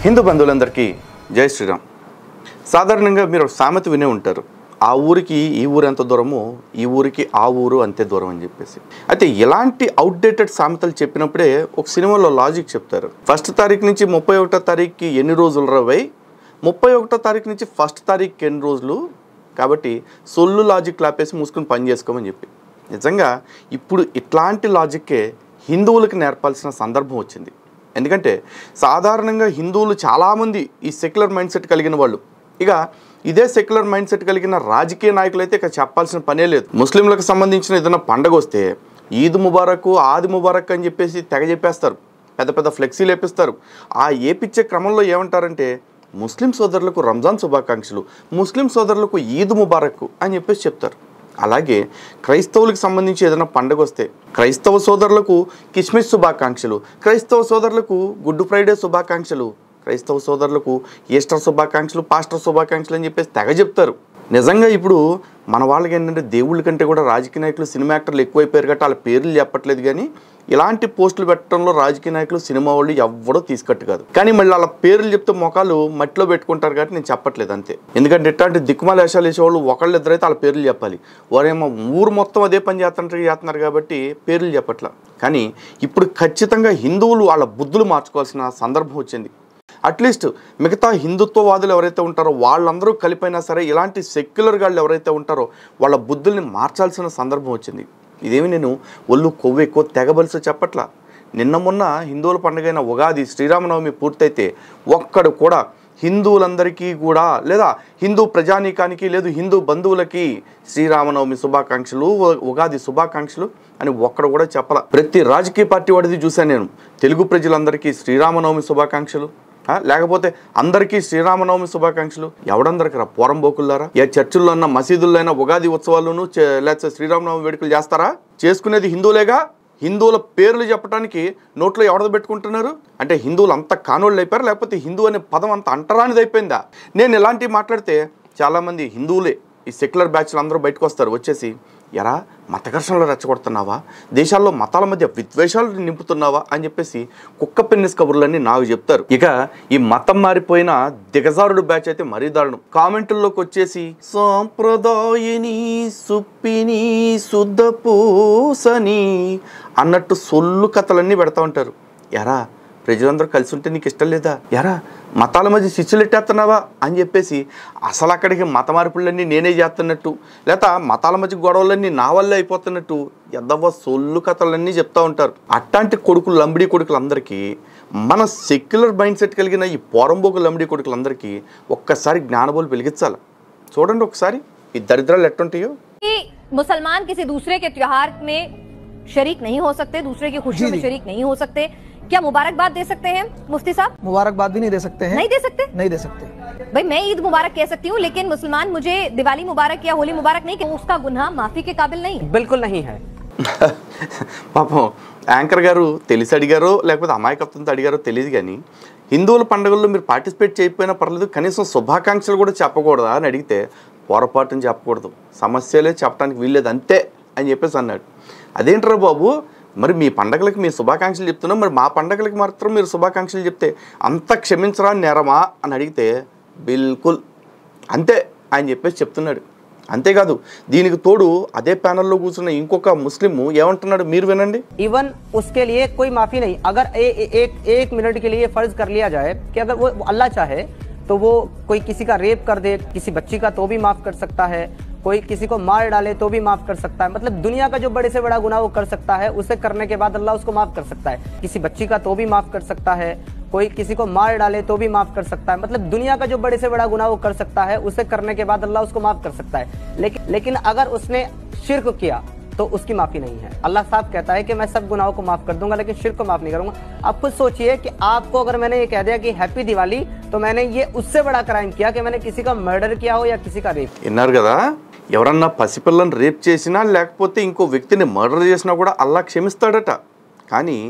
హిందూ బంధువులందరికీ జై శ్రీరామ్. సాధారణంగా మీరు సామెత వినే ఉంటారు, ఆ ఊరికి ఈ ఊరు ఎంత దూరమో ఈ ఊరికి ఆ ఊరు అంతే దూరం అని చెప్పేసి. అయితే ఇలాంటి అవుట్డేటెడ్ సామెతలు చెప్పినప్పుడే ఒక సినిమాలో లాజిక్ చెప్తారు. 1వ తారీఖు నుంచి 31వ తారీఖుకి ఎన్ని రోజులు రవై, 31వ తారీఖు నుంచి 1వ తారీఖుకి ఎన్ని రోజులు, కాబట్టి సొల్లు లాజిక్ లాపేసి మూసుకుని పని చేసుకోమని చెప్పి. నిజంగా ఇప్పుడు ఇట్లాంటి లాజిక్కే హిందువులకు నేర్పాల్సిన సందర్భం వచ్చింది. ఎందుకంటే సాధారణంగా హిందువులు చాలామంది ఈ సెక్యులర్ మైండ్ సెట్ కలిగిన వాళ్ళు, ఇక ఇదే సెక్యులర్ మైండ్ సెట్ కలిగిన రాజకీయ నాయకులు అయితే ఇక చెప్పాల్సిన పనే లేదు. ముస్లింలకు సంబంధించిన ఏదైనా పండగ వస్తే ఈద్ ముబారక్, ఆది ముబారక్ అని చెప్పేసి తెగ చెప్పేస్తారు, పెద్ద పెద్ద ఫ్లెక్సీలు వేపిస్తారు. ఆ ఏపిచ్చే క్రమంలో ఏమంటారంటే ముస్లిం సోదరులకు రంజాన్ శుభాకాంక్షలు, ముస్లిం సోదరులకు ఈద్ ముబారక్ అని చెప్పేసి చెప్తారు. అలాగే క్రైస్తవులకు సంబంధించి ఏదైనా పండుగ వస్తే క్రైస్తవ సోదరులకు కిస్మిస్ శుభాకాంక్షలు, క్రైస్తవ సోదరులకు గుడ్ ఫ్రైడే శుభాకాంక్షలు, క్రైస్తవ సోదరులకు ఈస్టర్ శుభాకాంక్షలు, పాస్టర్ శుభాకాంక్షలు అని చెప్పేసి తెగ చెప్తారు. నిజంగా ఇప్పుడు మన వాళ్ళకి ఏంటంటే దేవుళ్ళ కంటే కూడా రాజకీయ నాయకులు, సినిమా యాక్టర్లు ఎక్కువైపోయారు కాబట్టి వాళ్ళ పేర్లు చెప్పట్లేదు. కానీ ఇలాంటి పోస్టులు పెట్టడంలో రాజకీయ నాయకులు, సినిమా వాళ్ళు ఎవ్వడో తీసుకట్టు కాదు. కానీ మళ్ళీ వాళ్ళ పేర్లు చెప్తే మొఖాలు మట్టిలో పెట్టుకుంటారు కాబట్టి నేను చెప్పట్లేదు అంతే. ఎందుకంటే ఇట్లాంటి దిక్కుమాల వేషాలు వేసేవాళ్ళు ఒకళ్ళు ఇద్దరైతే వాళ్ళ పేర్లు చెప్పాలి. వారేమో ఊరు మొత్తం అదే పని చేస్తున్నారు కాబట్టి పేర్లు చెప్పట్లా. కానీ ఇప్పుడు ఖచ్చితంగా హిందువులు వాళ్ళ బుద్ధులు మార్చుకోవాల్సిన సందర్భం వచ్చింది. అట్లీస్ట్ మిగతా హిందుత్వవాదులు ఎవరైతే ఉంటారో వాళ్ళందరూ కలిపైనా సరే ఇలాంటి సెక్యులర్ గాళ్ళు ఎవరైతే ఉంటారో వాళ్ళ బుద్ధుల్ని మార్చాల్సిన సందర్భం వచ్చింది. ఇదేమి నేను ఒళ్ళు కొవ్వు ఎక్కువ తెగబలిసి చెప్పట్లా. నిన్న మొన్న హిందువుల పండుగైన ఉగాది, శ్రీరామనవమి పూర్తయితే ఒక్కడు కూడా హిందువులందరికీ కూడా లేదా హిందూ ప్రజానీకానికి లేదు హిందూ బంధువులకి శ్రీరామనవమి శుభాకాంక్షలు, ఉగాది శుభాకాంక్షలు అని ఒక్కడు కూడా చెప్పాల. ప్రతి రాజకీయ పార్టీ వాడిది చూశాను నేను. తెలుగు ప్రజలందరికీ శ్రీరామనవమి శుభాకాంక్షలు, లేకపోతే అందరికీ శ్రీరామనవమి శుభాకాంక్షలు. ఎవడందరికి రా పోరంబోకుల్లారా? ఏ చర్చిల్లో అన్న మసీదుల్లో అయినా ఉగాది ఉత్సవాలను లేకపోతే శ్రీరామనవమి వేడుకలు చేస్తారా? చేసుకునేది హిందువులేగా. హిందువుల పేర్లు చెప్పడానికి నోట్లో ఎవడద పెట్టుకుంటున్నారు? అంటే హిందువులు అంత కానోళ్ళు అయిపోయారు, లేకపోతే హిందూ అనే పదం అంత అంటరానిది అయిపోయిందా? నేను ఇలాంటివి మాట్లాడితే చాలామంది హిందువులే ఈ సెక్యులర్ బ్యాచ్లు అందరూ బయటకు వస్తారు, వచ్చేసి ఎరా మత ఘర్షణలు రెచ్చగొడుతున్నావా, దేశాల్లో మతాల మధ్య విద్వేషాలు నింపుతున్నావా అని చెప్పేసి కుక్క పెన్నిస్ కబుర్లన్నీ నాకు చెప్తారు. ఇక ఈ మతం మారిపోయిన దిగజారుడు బ్యాచ్ అయితే మరీ దారుణం. కామెంట్ల్లోకి వచ్చేసి సాంప్రదాయని సుప్పిని శుద్ధ పూసని అన్నట్టు సొల్లు కథలన్నీ పెడతా ఉంటారు. ఎరా ప్రజలందరూ కలిసి ఉంటే నీకు ఇష్టం లేదా? ఎరా మతాల మధ్య శిష్యులు ఎట్టేస్తున్నావా అని చెప్పేసి అసలు అక్కడికి మత మార్పులన్నీ నేనే చేస్తున్నట్టు, లేదా మతాల మధ్య గొడవలన్నీ నా వల్లే అయిపోతున్నట్టు ఎద్దవ సొల్లు కథలన్నీ చెప్తూ ఉంటారు. అట్లాంటి కొడుకులు, లంబడి కొడుకులందరికీ, మన సెక్యులర్ మైండ్ సెట్ కలిగిన ఈ పోరంబోకు లంబడి కొడుకులందరికీ ఒక్కసారి జ్ఞానబోలు వెలిగించాలి. చూడండి ఒకసారి ఈ దరిద్రాలు ఎట్టుంటాయో. मुसलमान किसी दूसरे के त्योहार में शरीक नहीं हो सकते, दूसरे की खुशियों में शरीक नहीं हो सकते. क्या मुबारकबाद दे सकते हैं मुफ्ती साहब? मुबारकबाद भी नहीं दे सकते हैं। नहीं दे सकते? नहीं दे सकते। भाई मैं ईद मुबारक कह सकती हूँ, लेकिन मुसलमान मुझे दिवाली मुबारक या होली मुबारक नहीं, उसका गुनाह माफी के काबिल नहीं है। बिल्कुल नहीं है। పాపం యాంకర్ గారు తెలిసి అడిగారో లేకపోతే అమాయకత్వంతో అడిగారో తెలియదు, కానీ హిందువుల పండుగల్లో మీరు పార్టిసిపేట్ చేయకపోయినా పర్లేదు, కనీసం శుభాకాంక్షలు కూడా చెప్పకూడదా అని అడిగితే పొరపాటుని చెప్పకూడదు, సమస్యలే చెప్పడానికి వీల్లేదు అంతే అని చెప్పేసి అన్నాడు. అదేంటారా బాబు, మరి మీ పండగలకి మీ శుభాకాంక్షలు చెప్తున్నాం, మరి మా పండగలకి మాత్రం మీరు శుభాకాంక్షలు చెప్తే అంత క్షమించరా నేరమా అని అడిగితే బిల్కుల్ అంతే అని చెప్పేసి చెప్తున్నాడు. అంతేకాదు దీనికి తోడు అదే ప్యానెల్లో కూర్చున్న ఇంకొక ముస్లిం ఏమంటున్నాడు మీరు వినండి. इवन उसके लिए कोई माफी नहीं. अगर एक मिनट के लिए फर्ज कर लिया जाए कि अगर वो अल्लाह चाहे तो वो कोई किसी का रेप कर दे, किसी बच्ची का, तो भी माफ कर सकता है. कोई किसी को मार डाले तो भी माफ कर सकता है. मतलब दुनिया का जो बड़े से बड़ा गुनाह वो कर सकता है, उसे करने के बाद अल्लाह उसको माफ कर सकता है. किसी बच्ची का तो भी माफ कर सकता है. कोई किसी को मार डाले तो भी माफ कर सकता है. मतलब दुनिया का जो बड़े से बड़ा गुनाह वो कर सकता है, उसे करने के बाद अल्लाह उसको माफ कर सकता है. लेकिन अगर उसने शिर्क किया तो उसकी माफी नहीं है. अल्लाह साहब कहता है कि मैं सब गुनाहों को माफ कर दूंगा, लेकिन शिर्क को माफ नहीं करूंगा. आप खुद सोचिए कि आपको अगर मैंने ये कह दिया कि हैप्पी दिवाली, तो मैंने ये उससे बड़ा क्राइम किया कि मैंने किसी का मर्डर किया हो या किसी का रेप. విన్నారు కదా, ఎవరన్నా పసిపిల్లని రేప్ చేసినా లేకపోతే ఇంకో వ్యక్తిని మర్డర్ చేసినా కూడా అల్లా క్షమిస్తాడట. కానీ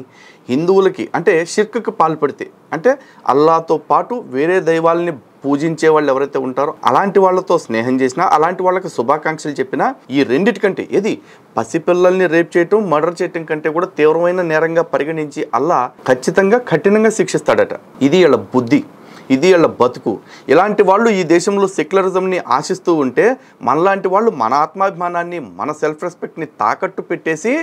హిందువులకి అంటే షిర్క్కి పాల్పడితే, అంటే అల్లాతో పాటు వేరే దైవాలని పూజించే వాళ్ళు ఎవరైతే ఉంటారో అలాంటి వాళ్ళతో స్నేహం చేసినా, అలాంటి వాళ్ళకి శుభాకాంక్షలు చెప్పినా, ఈ రెండిటికంటే ఏది పసిపిల్లల్ని రేప్ చేయటం, మర్డర్ చేయటం కంటే కూడా తీవ్రమైన నేరంగా పరిగణించి అల్లా ఖచ్చితంగా కఠినంగా శిక్షిస్తాడట. ఇది వీళ్ళ బుద్ధి. ఇది వీళ్ళ బతుకు. ఇలాంటి వాళ్ళు ఈ దేశంలో సెక్యులరిజంని ఆశిస్తూ ఉంటే మనలాంటి వాళ్ళు మన ఆత్మాభిమానాన్ని, మన సెల్ఫ్ రెస్పెక్ట్ని తాకట్టు పెట్టేసి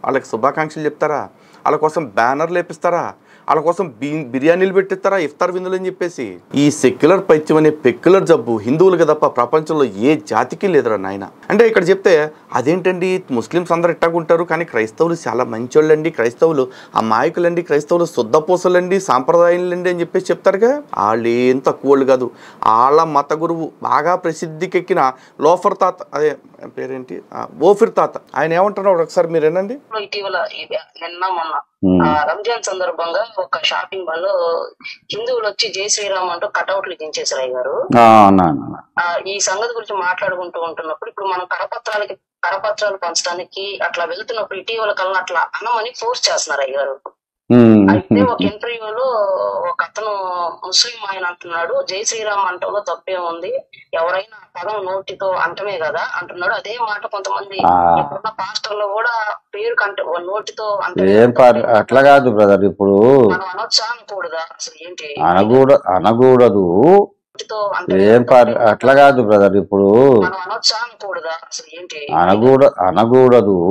వాళ్ళకి శుభాకాంక్షలు చెప్తారా, వాళ్ళ కోసం బ్యానర్లు వేపిస్తారా, వాళ్ళ కోసం బిర్యానీలు పెట్టిస్తారా ఇఫ్తార్ విందులు అని చెప్పేసి. ఈ సెక్యులర్ పైత్యం అనే పెక్యులర్ జబ్బు హిందువులుగా తప్ప ప్రపంచంలో ఏ జాతికి లేదురా నాయన. అంటే ఇక్కడ చెప్తే అదేంటండి ముస్లిమ్స్ అందరు ఇట్టాగుంటారు కానీ క్రైస్తవులు చాలా మంచోళ్ళండి, క్రైస్తవులు అమాయకులండి, క్రైస్తవులు శుద్ధపూసలండి, సాంప్రదాయాలండి అని చెప్పేసి చెప్తారుగా. వాళ్ళు ఏం తక్కువ వాళ్ళు కాదు. వాళ్ళ మత గురువు బాగా ప్రసిద్ధికెక్కిన లోఫర్ తాత, అదే పేరేంటి ఓఫిర్ తాత, ఆయన ఏమంటున్నాడు ఒకసారి మీరు ఏనండి. ఇటీవల నిన్న మొన్న రంజాన్ సందర్భంగా ఒక షాపింగ్ మాల్ లో హిందువులు వచ్చి జై శ్రీరామ్ అంటూ కటౌట్లు దించేశారు అయ్య గారు. ఈ సంగతి గురించి మాట్లాడుకుంటూ ఉంటున్నప్పుడు ఇప్పుడు మనం కరపత్రాలు పంచడానికి అట్లా వెళ్తున్నప్పుడు ఇటీవల కాలం అట్లా అనమని ఫోర్స్ చేస్తున్నారు అయ్య గారు. అయితే ఒక ఇంటర్వ్యూలో ఒక అతను ముస్లిం ఆయన అంటున్నాడు జై శ్రీరామ్ అంటంలో తప్పే ఉంది, ఎవరైనా పదం నోటితో అంటమే కదా అంటున్నాడు. అదే మాట కొంతమంది ఇప్పుడున్న పాస్టర్లు కూడా పేరు కంటే నోటితో అంటే అట్లా కాదు బ్రదర్. ఇప్పుడు మనం అనొచ్చా అనకూడదా అసలు ఏంటి అనకూడదు అట్లా కాదు బ్రదర్. ఇప్పుడు మనం అనొచ్చా అనకూడదా అసలు ఏంటి అనకూడదు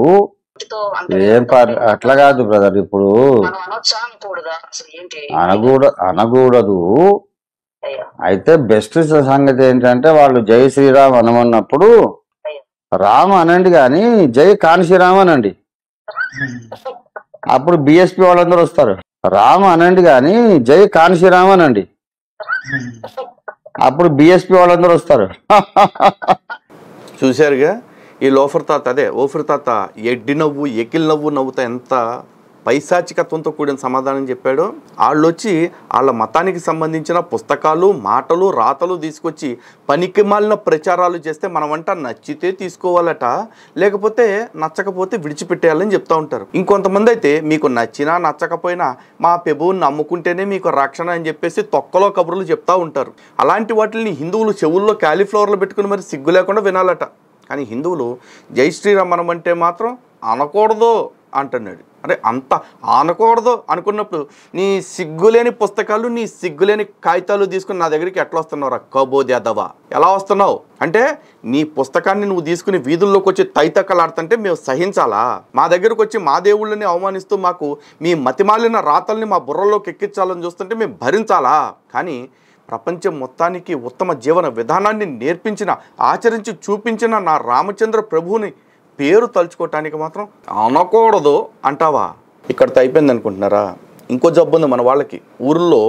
అట్లా కాదు బ్రదర్. ఇప్పుడు అనకూడదు. అయితే బెస్ట్ సంగతి ఏంటంటే వాళ్ళు జై శ్రీరామ్ అనమన్నప్పుడు రామ్ అనండి కానీ జై కాన్శీరామ్ అనండి, అప్పుడు బిఎస్పి వాళ్ళందరూ వస్తారు. రామ్ అనండి కానీ జై కాన్శీరామ్ అనండి, అప్పుడు బిఎస్పి వాళ్ళందరూ వస్తారు. చూశారుగా ఈ లోఫర్ తాత, అదే ఓఫర్ తాత ఎడ్డి నవ్వు ఎకిల్ నవ్వు నవ్వుతా ఎంత పైశాచికత్వంతో కూడిన సమాధానం చెప్పాడో. వాళ్ళు వచ్చి వాళ్ళ మతానికి సంబంధించిన పుస్తకాలు, మాటలు, రాతలు తీసుకొచ్చి పనికి మాలిన ప్రచారాలు చేస్తే మనమంట నచ్చితే తీసుకోవాలట, లేకపోతే నచ్చకపోతే విడిచిపెట్టేయాలని చెప్తా ఉంటారు. ఇంకొంతమంది అయితే మీకు నచ్చినా నచ్చకపోయినా మా ప్రభువుని నమ్ముకుంటేనే మీకు రక్షణ అని చెప్పేసి తొక్కలో కబుర్లు చెప్తా ఉంటారు. అలాంటి వాటిని హిందువులు చెవుల్లో క్యాలీఫ్లవర్లు పెట్టుకుని మరి సిగ్గు లేకుండా వినాలట. కానీ హిందువులు జై శ్రీరామ్ అనమంటే మాత్రం అనకూడదు అంటున్నాడు. అరే అంత అనకూడదు అనుకున్నప్పుడు నీ సిగ్గులేని పుస్తకాలు, నీ సిగ్గులేని కాగితాలు తీసుకుని నా దగ్గరికి ఎట్లా వస్తున్నావు రా కబోదేదవా, ఎలా వస్తున్నావు అంటే నీ పుస్తకాన్ని నువ్వు తీసుకుని వీధుల్లోకి వచ్చి తైతక్కలాడుతుంటే మేము సహించాలా? మా దగ్గరకు వచ్చి మా దేవుళ్ళని అవమానిస్తూ మాకు మీ మతిమాలిన రాతల్ని మా బుర్రలోకి ఎక్కించాలని చూస్తుంటే మేము భరించాలా? కానీ ప్రపంచం మొత్తానికి ఉత్తమ జీవన విధానాన్ని నేర్పించిన, ఆచరించి చూపించిన నా రామచంద్ర ప్రభువుని పేరు తలుచుకోవటానికి మాత్రం అనకూడదు అంటావా? ఇక్కడితో అయిపోయింది అనుకుంటున్నారా? ఇంకో జబ్బు ఉంది మన వాళ్ళకి. ఊర్లో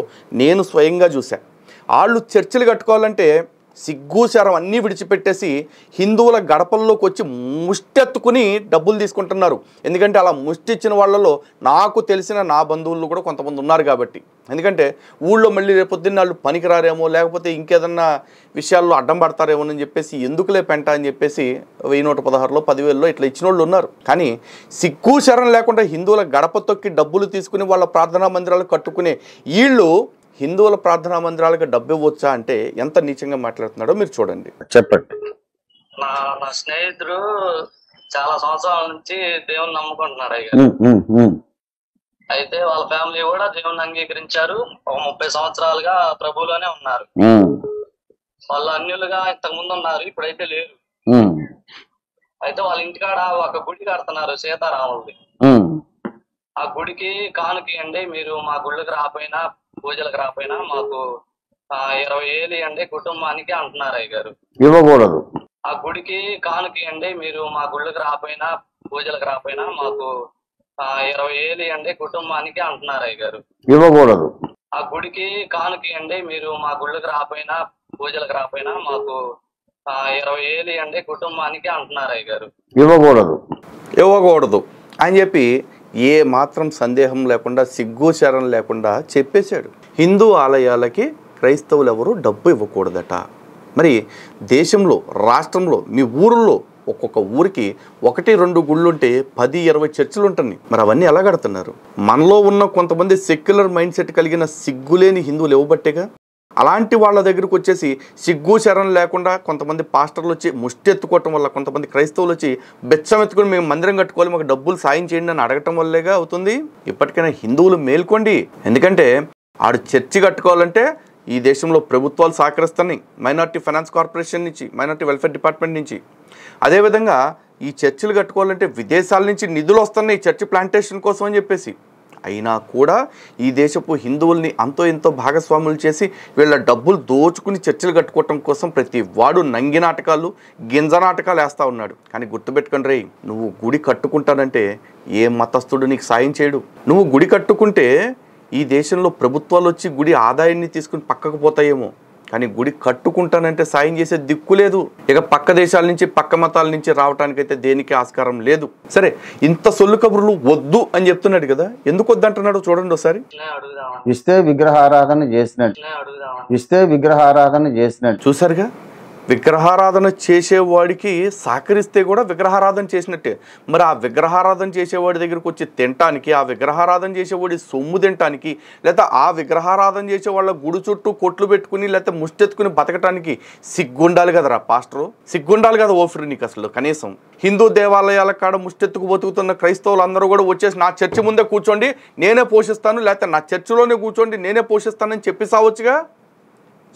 నేను స్వయంగా చూసా. వాళ్ళు చర్చిలు కట్టుకోవాలంటే సిగ్గుశారం అన్నీ విడిచిపెట్టేసి హిందువుల గడపల్లోకి వచ్చి ముష్టెత్తుకుని డబ్బులు తీసుకుంటున్నారు. ఎందుకంటే అలా ముష్టి ఇచ్చిన వాళ్ళలో నాకు తెలిసిన నా బంధువులు కూడా కొంతమంది ఉన్నారు కాబట్టి. ఎందుకంటే ఊళ్ళో మళ్ళీ రేపొద్దున్న వాళ్ళు పనికిరారేమో, లేకపోతే ఇంకేదన్నా విషయాల్లో అడ్డం పడతారేమో అని చెప్పేసి ఎందుకులే పెంట అని చెప్పేసి 1116లో 10,000లో ఇట్లా ఇచ్చిన వాళ్ళు ఉన్నారు. కానీ సిగ్గుశారం లేకుండా హిందువుల గడప తొక్కి డబ్బులు తీసుకుని వాళ్ళ ప్రార్థనా మందిరాలు కట్టుకునే వీళ్ళు హిందువుల ప్రార్థనా మందిరాలకు డబ్బు ఇవ్వచ్చా అంటే ఎంత నీచంగా మాట్లాడుతున్నాడో మీరు చూడండి. చెప్పండి. నా స్నేహితుడు చాలా సంవత్సరాల నుంచి దేవుని నమ్ముకుంటున్నాడు అయ్యా. అయితే వాళ్ళ ఫ్యామిలీ కూడా దేవుని అంగీకరించారు. ఒక 30 సంవత్సరాలుగా ప్రభువులోనే ఉన్నారు. వాళ్ళు అన్యులుగా ఇంతకు ముందు ఉన్నారు, ఇప్పుడైతే లేరు. అయితే వాళ్ళ ఇంటికాడ ఒక గుడి కడుతున్నారు సీతారాములది. ఆ గుడికి కానుక అండి, మీరు మా గుళ్ళకి రాపోయినా పూజలకు రాపోయినా మాకు 20,000 ఇవ్వండి కుటుంబానికి అంటున్నారు అయ్య గారు. ఇవ్వకూడదు. ఆ గుడికి కానుక అండి, మీరు మా గుళ్ళకి రాపోయినా పూజలకు రాపోయినా మాకు 20,000 ఇవ్వండి కుటుంబానికి అంటున్నారు అయ్య గారు. ఇవ్వకూడదు. ఆ గుడికి కానుక అండి, మీరు మా గుళ్ళకి రాపోయినా పూజలకు రాపోయినా మాకు 20,000 ఇవ్వండి కుటుంబానికి అంటున్నారు అయ్య గారు. ఇవ్వకూడదు అని చెప్పి ఏ మాత్రం సందేహం లేకుండా, సిగ్గుచారం లేకుండా చెప్పేశాడు. హిందూ ఆలయాలకి క్రైస్తవులు ఎవరు డబ్బు ఇవ్వకూడదట. మరి దేశంలో, రాష్ట్రంలో, మీ ఊరిలో ఒక్కొక్క ఊరికి 1-2 గుళ్ళుంటే 10-20 చర్చిలు ఉంటున్నాయి. మరి అవన్నీ ఎలా కడుతున్నారు? మనలో ఉన్న కొంతమంది సెక్యులర్ మైండ్ సెట్ కలిగిన సిగ్గులేని హిందువులు ఇవ్వబట్టేగా. అలాంటి వాళ్ళ దగ్గరకు వచ్చేసి సిగ్గు శరం లేకుండా కొంతమంది పాస్టర్లు వచ్చి ముష్టి ఎత్తుకోవటం వల్ల, కొంతమంది క్రైస్తవులు వచ్చి బెచ్చం ఎత్తుకొని మేము మందిరం కట్టుకోవాలి, మాకు డబ్బులు సాయం చేయండి అని అడగటం వల్లేగా అవుతుంది. ఇప్పటికైనా హిందువులు మేల్కోండి. ఎందుకంటే ఆడు చర్చి కట్టుకోవాలంటే ఈ దేశంలో ప్రభుత్వాలు సహకరిస్తున్నాయి, మైనార్టీ ఫైనాన్స్ కార్పొరేషన్ నుంచి, మైనార్టీ వెల్ఫేర్ డిపార్ట్మెంట్ నుంచి. అదేవిధంగా ఈ చర్చిలు కట్టుకోవాలంటే విదేశాల నుంచి నిధులు వస్తున్నాయి చర్చి ప్లాంటేషన్ కోసం అని చెప్పేసి. అయినా కూడా ఈ దేశపు హిందువుల్ని అంతో ఎంతో భాగస్వాములు చేసి వీళ్ళ డబ్బులు దోచుకుని చర్చలు కట్టుకోవటం కోసం ప్రతి వాడు నంగి నాటకాలు, గింజ నాటకాలు వేస్తూ ఉన్నాడు. కానీ గుర్తుపెట్టుకుని రే, నువ్వు గుడి కట్టుకుంటానంటే ఏ మతస్థుడు నీకు సాయం చేయడు. నువ్వు గుడి కట్టుకుంటే ఈ దేశంలో ప్రభుత్వాలు వచ్చి గుడి ఆదాయాన్ని తీసుకుని పక్కకు పోతాయేమో, కానీ గుడి కట్టుకుంటానంటే సాయం చేసే దిక్కు లేదు. ఇక పక్క దేశాల నుంచి, పక్క మతాల నుంచి రావటానికైతే దేనికి ఆస్కారం లేదు. సరే, ఇంత సొల్లు కబుర్లు వద్దు అని చెప్తున్నాడు కదా, ఎందుకు వద్దంటున్నాడు చూడండి ఒకసారి. ఇస్తే విగ్రహారాధన చేసినట్టు చూసారుగా, విగ్రహారాధన చేసేవాడికి సహకరిస్తే కూడా విగ్రహారాధన చేసినట్టే. మరి ఆ విగ్రహారాధన చేసేవాడి దగ్గరకు వచ్చి తినటానికి, ఆ విగ్రహారాధన చేసేవాడి సొమ్ము తినటానికి, లేకపోతే ఆ విగ్రహారాధన చేసే వాళ్ళ గుడి చుట్టూ కొట్లు పెట్టుకుని లేకపోతే ముష్టెత్తుకుని బతకటానికి సిగ్గుండాలి కదరా పాస్టరు, సిగ్గుండాలి కదా ఓఫ్రి నీకు అసలు. కనీసం హిందూ దేవాలయాల కాడ ముష్టెత్తుకు బతుకుతున్న క్రైస్తవులు అందరూ కూడా వచ్చేసి నా చర్చి ముందే కూర్చోండి నేనే పోషిస్తాను, లేకపోతే నా చర్చిలోనే కూర్చోండి నేనే పోషిస్తానని చెప్పి సావచ్చుగా.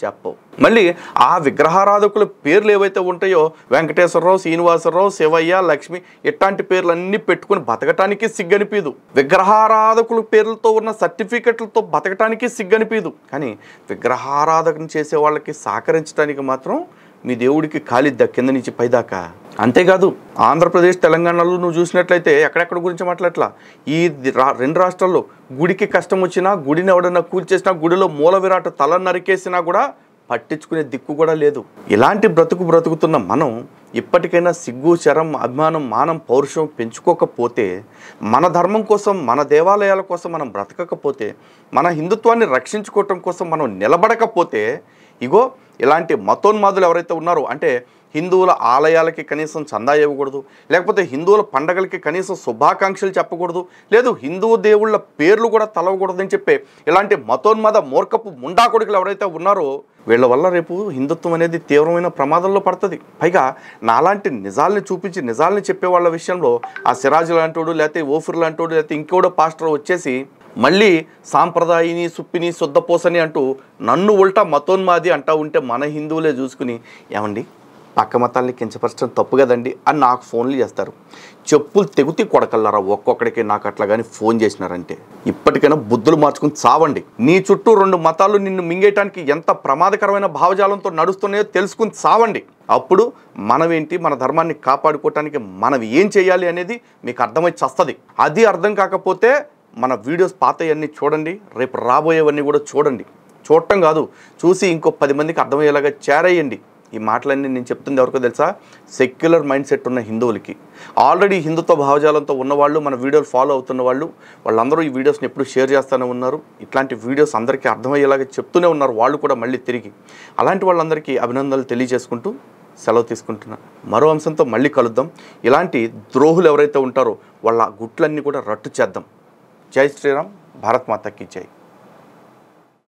చెప్పవు. మళ్ళీ ఆ విగ్రహారాధకుల పేర్లు ఏవైతే ఉంటాయో, వెంకటేశ్వరరావు, శ్రీనివాసరావు, శివయ్య, లక్ష్మి, ఇట్లాంటి పేర్లన్నీ పెట్టుకుని బతకటానికి సిగ్గనిపీదు. విగ్రహారాధకుల పేర్లతో ఉన్న సర్టిఫికెట్లతో బతకటానికి సిగ్గనిపీదు. కానీ విగ్రహారాధన చేసే వాళ్ళకి సహకరించడానికి మాత్రం మీ దేవుడికి కాలిద్దా కింద నుంచి పైదాకా. అంతేకాదు, ఆంధ్రప్రదేశ్, తెలంగాణలో నువ్వు చూసినట్లయితే ఎక్కడెక్కడ గురించి మాట్లాడలా, ఈ రెండు రాష్ట్రాల్లో గుడికి కష్టం వచ్చినా, గుడిని ఎవడన్నా కూల్చేసినా, గుడిలో మూల విరాట్ తల నరికేసినా కూడా పట్టించుకునే దిక్కు కూడా లేదు. ఇలాంటి బ్రతుకుతున్న మనం ఇప్పటికైనా సిగ్గు, శరం, అభిమానం, మానం, పౌరుషం పెంచుకోకపోతే, మన ధర్మం కోసం, మన దేవాలయాల కోసం మనం బ్రతకకపోతే, మన హిందుత్వాన్ని రక్షించుకోవటం కోసం మనం నిలబడకపోతే, ఇగో ఇలాంటి మతోన్మాదులు ఎవరైతే ఉన్నారో, అంటే హిందువుల ఆలయాలకి కనీసం చందా ఇవ్వకూడదు, లేకపోతే హిందువుల పండగలకి కనీసం శుభాకాంక్షలు చెప్పకూడదు, లేదు హిందూ దేవుళ్ళ పేర్లు కూడా తలవకూడదని చెప్పే ఇలాంటి మతోన్మాద మూర్ఖపు ముండాకొడుకులు ఎవరైతే ఉన్నారో, వీళ్ళ వల్ల రేపు హిందుత్వం అనేది తీవ్రమైన ప్రమాదంలో పడుతుంది. పైగా నాలాంటి నిజాలని చూపించి నిజాలని చెప్పే వాళ్ళ విషయంలో ఆ సిరాజు లాంటోడు, లేకపోతే ఓఫిర్ లాంటోడు, లేకపోతే ఇంకోడో పాస్టర్ వచ్చేసి మళ్ళీ సాంప్రదాయిని, సుప్పిని, శుద్ధపోసని అంటూ నన్ను ఉల్టా మతోన్మాది అంటా ఉంటే మన హిందువులే చూసుకుని, ఏమండి పక్క మతాల్ని కించపరచడం తప్పు కదండి అని నాకు ఫోన్లు చేస్తారు. చెప్పులు తెగుతి కొడకల్లారా ఒక్కొక్కడికి నాకు అట్లా కానీ ఫోన్ చేసినారంటే. ఇప్పటికైనా బుద్ధులు మార్చుకుని చావండి. నీ చుట్టూ రెండు మతాలు నిన్ను మింగేయటానికి ఎంత ప్రమాదకరమైన భావజాలంతో నడుస్తున్నాయో తెలుసుకుని చావండి. అప్పుడు మనమేంటి, మన ధర్మాన్ని కాపాడుకోవటానికి మనం ఏం చేయాలి అనేది మీకు అర్థమై చస్తుంది. అది అర్థం కాకపోతే మన వీడియోస్ పాతవన్నీ చూడండి, రేపు రాబోయేవన్నీ కూడా చూడండి. చూడటం కాదు, చూసి ఇంకో 10 మందికి అర్థమయ్యేలాగా చేరేయండి. ఈ మాటలన్నీ నేను చెప్తుంది ఎవరికో తెలుసా, సెక్యులర్ మైండ్ సెట్ ఉన్న హిందువులకి. ఆల్రెడీ హిందుత్వ భావజాలంతో ఉన్నవాళ్ళు, మన వీడియోలు ఫాలో అవుతున్న వాళ్ళు, వాళ్ళందరూ ఈ వీడియోస్ని ఎప్పుడు షేర్ చేస్తూనే ఉన్నారు. ఇట్లాంటి వీడియోస్ అందరికీ అర్థమయ్యేలాగా చెప్తూనే ఉన్నారు వాళ్ళు కూడా మళ్ళీ తిరిగి. అలాంటి వాళ్ళందరికీ అభినందనలు తెలియజేసుకుంటూ సెలవు తీసుకుంటున్నా. మరో అంశంతో మళ్ళీ కలుద్దాం. ఇలాంటి ద్రోహులు ఎవరైతే ఉంటారో వాళ్ళ గుట్లన్నీ కూడా రట్టు చేద్దాం. జై శ్రీరామ్, భారత్ మాతా కీ జై.